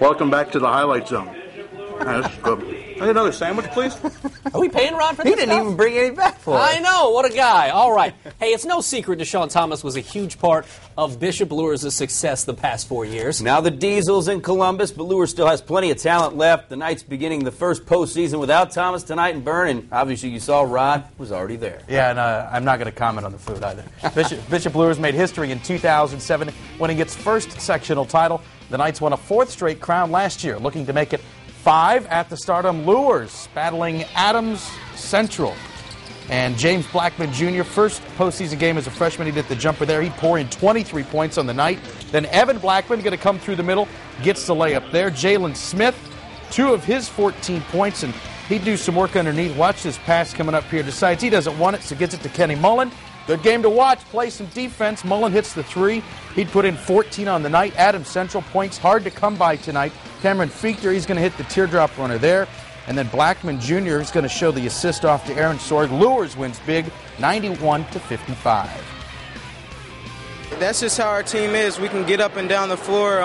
Welcome back to the highlight zone. This is good. Can I get another sandwich, please? Are we paying Ron for this? He didn't even bring any back for us. I know. What a guy. All right. Hey, it's no secret Deshaun Thomas was a huge part of Bishop Luers' success the past 4 years. Now the Diesel's in Columbus, but Luers still has plenty of talent left. The Knights beginning the first postseason without Thomas tonight in Bern, and obviously you saw Rod was already there. Yeah, and I'm not going to comment on the food either. Bishop Luers made history in 2007, winning its first sectional title. The Knights won a fourth straight crown last year, looking to make it 5 at the Stardom. Luers battling Adams Central. And James Blackman Jr., first postseason game as a freshman, he did the jumper there. He'd pour in 23 points on the night. Then Evan Blackman going to come through the middle, gets the layup there. Jalen Smith, 2 of his 14 points, and he'd do some work underneath. Watch this pass coming up here. Decides he doesn't want it, so gets it to Kenny Mullen. Good game to watch. Play some defense. Mullen hits the 3. He'd put in 14 on the night. Adams Central points hard to come by tonight. Cameron Fichter, he's going to hit the teardrop runner there. And then Blackman Jr. is going to show the assist off to Aaron Sorg. Luers wins big, 91-55. That's just how our team is. We can get up and down the floor.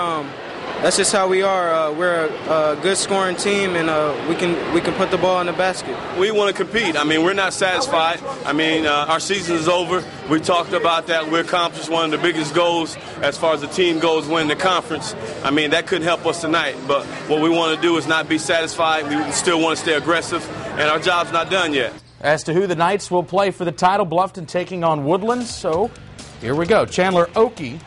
That's just how we are. We're a good scoring team, and we can put the ball in the basket. We want to compete. I mean, we're not satisfied. I mean, our season is over. We talked about that. We accomplished one of the biggest goals as far as the team goes, winning the conference. I mean, that couldn't help us tonight. But what we want to do is not be satisfied. We still want to stay aggressive, and our job's not done yet. As to who the Knights will play for the title, Bluffton taking on Woodlands. So here we go. Chandler Oakey.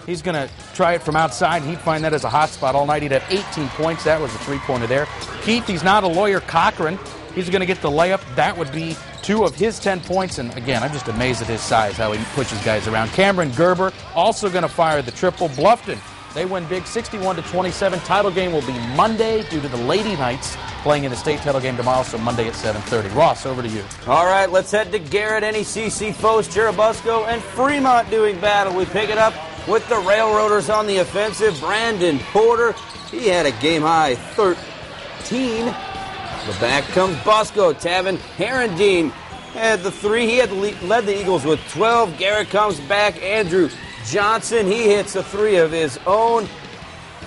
He's going to try it from outside. He'd find that as a hot spot all night. He'd have 18 points. That was a three-pointer there. Keith, he's not a lawyer. Cochran, he's going to get the layup. That would be 2 of his 10 points. And, again, I'm just amazed at his size, how he pushes guys around. Cameron Gerber also going to fire the triple. Bluffton, they win big, 61-27. Title game will be Monday due to the Lady Knights playing in the state title game tomorrow, so Monday at 7:30. Ross, over to you. All right, let's head to Garrett. NECC foes Cherubusco and Fremont doing battle. We pick it up with the Railroaders on the offensive. Brandon Porter, he had a game-high 13. The back comes Bosco. Tavin Herendine had the 3. He had led the Eagles with 12. Garrett comes back. Andrew Johnson, he hits a 3 of his own.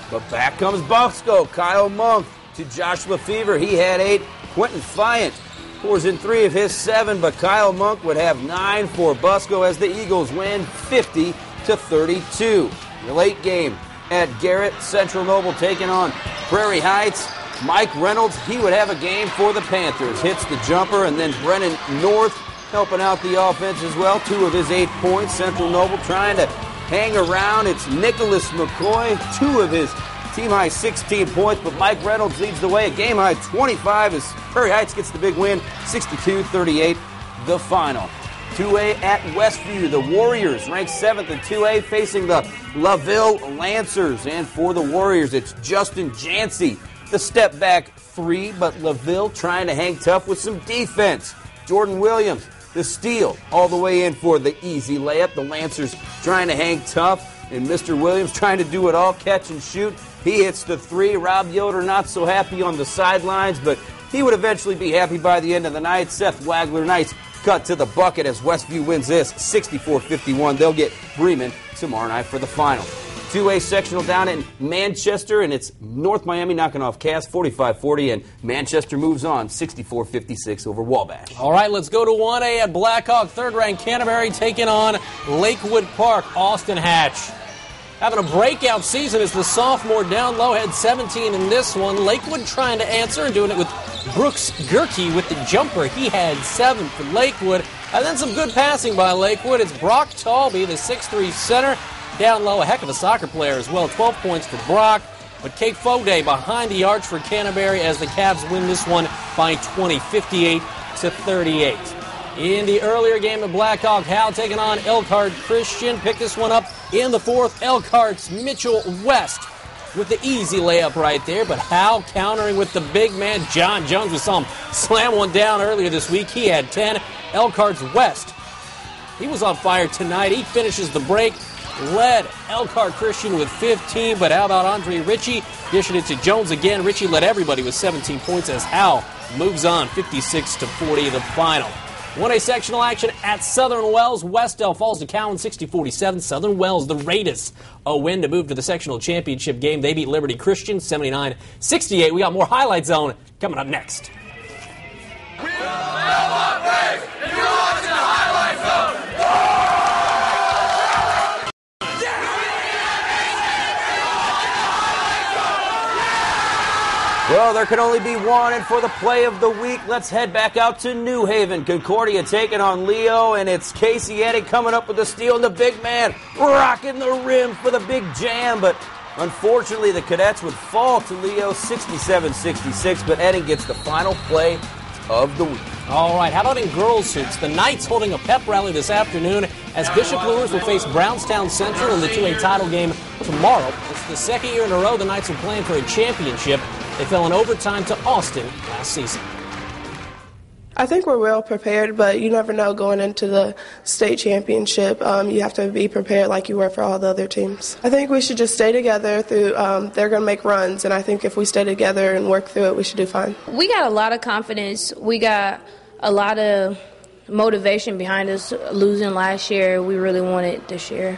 But back comes Bosco. Kyle Monk to Josh Lefevre. He had 8. Quentin Fiant pours in 3 of his 7, but Kyle Monk would have 9 for Bosco as the Eagles win 50-32. The late game at Garrett. Central Noble taking on Prairie Heights. Mike Reynolds, he would have a game for the Panthers. Hits the jumper, and then Brennan North helping out the offense as well. 2 of his 8 points. Central Noble trying to hang around. It's Nicholas McCoy. 2 of his team-high 16 points, but Mike Reynolds leads the way. A game-high 25 as Prairie Heights gets the big win. 62-38, the final. 2A at Westview. The Warriors ranked 7th in 2A facing the LaVille Lancers. And for the Warriors, it's Justin Jancy. The step back 3, but LaVille trying to hang tough with some defense. Jordan Williams, the steal, all the way in for the easy layup. The Lancers trying to hang tough, and Mr. Williams trying to do it all, catch and shoot. He hits the 3. Rob Yoder not so happy on the sidelines, but he would eventually be happy by the end of the night. Seth Wagler Knights cut to the bucket as Westview wins this 64-51. They'll get Bremen tomorrow night for the final. 2A sectional down in Manchester, and it's North Miami knocking off Cass 45-40, and Manchester moves on 64-56 over Wabash. All right, let's go to 1A at Blackhawk. Third-ranked Canterbury taking on Lakewood Park. Austin Hatch having a breakout season as the sophomore down low, had 17 in this one. Lakewood trying to answer and doing it with Brooks Gerke with the jumper. He had 7 for Lakewood. And then some good passing by Lakewood. It's Brock Talby, the 6'3 center. Down low, a heck of a soccer player as well. 12 points for Brock. But Kate Foday behind the arch for Canterbury as the Cavs win this one by 20, 58-38. In the earlier game of Blackhawk, Hal taking on Elkhart Christian. Picked this one up in the 4th. Elkhart's Mitchell West with the easy layup right there. But Hal countering with the big man, John Jones. We saw him slam one down earlier this week. He had 10. Elkhart's West, he was on fire tonight. He finishes the break. Led Elkhart Christian with 15, but how about Andre Ritchie dishing it to Jones again? Ritchie led everybody with 17 points as Hal moves on 56-40 the final. 1A sectional action at Southern Wells. Westdale falls to Cowan 60-47. Southern Wells, the Raiders, a win to move to the sectional championship game. They beat Liberty Christian 79-68. We got more Highlight Zone coming up next. Well, there can only be one, and for the play of the week, let's head back out to New Haven. Concordia taking on Leo, and it's Casey Eddy coming up with the steal, and the big man rocking the rim for the big jam, but unfortunately the Cadets would fall to Leo 67-66, but Eddy gets the final play of the week. All right, how about in girls hoops? The Knights holding a pep rally this afternoon as Bishop Luers will face Brownstown Central in the 2A title game tomorrow. It's the second year in a row the Knights are playing for a championship. They fell in overtime to Austin last season. I think we're well prepared, but you never know going into the state championship. You have to be prepared like you were for all the other teams. I think we should just stay together through, they're going to make runs, and I think if we stay together and work through it, we should do fine. We got a lot of confidence. We got a lot of motivation behind us. Losing last year, we really want it this year.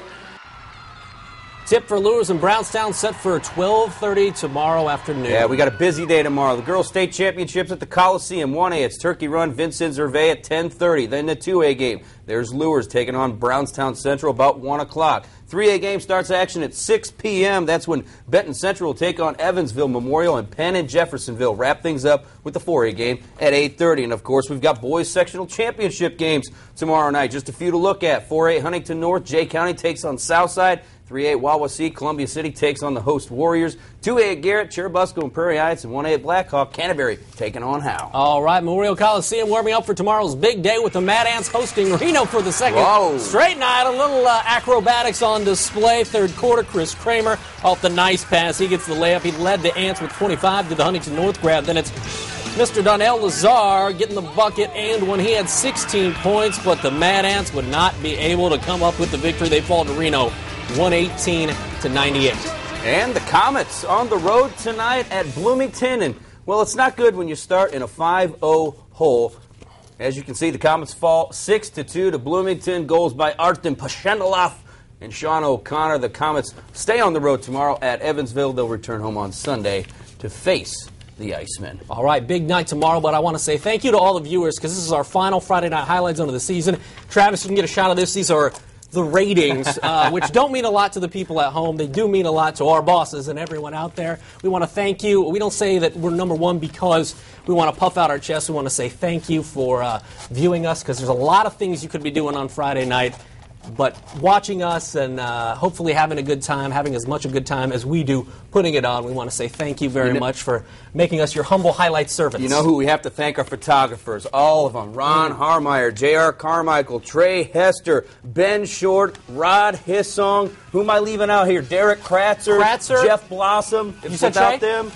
Tip for Luers and Brownstown set for 12:30 tomorrow afternoon. Yeah, we got a busy day tomorrow. The Girls State Championships at the Coliseum. 1A, it's Turkey Run, Vincent Gervais at 10:30. Then the 2A game. There's Luers taking on Brownstown Central about 1 o'clock. 3A game starts action at 6 p.m. That's when Benton Central will take on Evansville Memorial, and Penn and Jeffersonville wrap things up with the 4A game at 8:30. And, of course, we've got boys sectional championship games tomorrow night. Just a few to look at. 4A Huntington North, Jay County takes on Southside. 3A Wawasee, Columbia City takes on the host Warriors. 2A at Garrett, Cherubusco and Prairie Heights, and 1A at Blackhawk, Canterbury taking on Howe. All right, Memorial Coliseum warming up for tomorrow's big day with the Mad Ants hosting Reno for the second straight night. A little acrobatics on display. Third quarter, Chris Kramer off the nice pass. He gets the layup. He led the Ants with 25 to the Huntington North grab. Then it's Mr. Donnell Lazar getting the bucket and when he had 16 points, but the Mad Ants would not be able to come up with the victory. They fall to Reno 118-98. And the Komets on the road tonight at Bloomington. And, well, it's not good when you start in a 5-0 hole. As you can see, the Komets fall 6-2 to Bloomington. Goals by Artem Pashendalov and Sean O'Connor. The Komets stay on the road tomorrow at Evansville. They'll return home on Sunday to face the Icemen. All right, big night tomorrow, but I want to say thank you to all the viewers because this is our final Friday Night Highlight Zone of the season. Travis, you can get a shot of this. These are the ratings, which don't mean a lot to the people at home. They do mean a lot to our bosses and everyone out there. We want to thank you. We don't say that we're number one because we want to puff out our chest. We want to say thank you for viewing us because there's a lot of things you could be doing on Friday night. But watching us and hopefully having a good time, having as much a good time as we do putting it on, we want to say thank you very much for making us your humble highlight servants. You know who we have to thank? Our photographers, all of them. Ron Harmeyer, J.R. Carmichael, Trey Hester, Ben Short, Rod Hissong. Who am I leaving out here? Derek Kratzer, Jeff Blossom. You said Without Trey? them,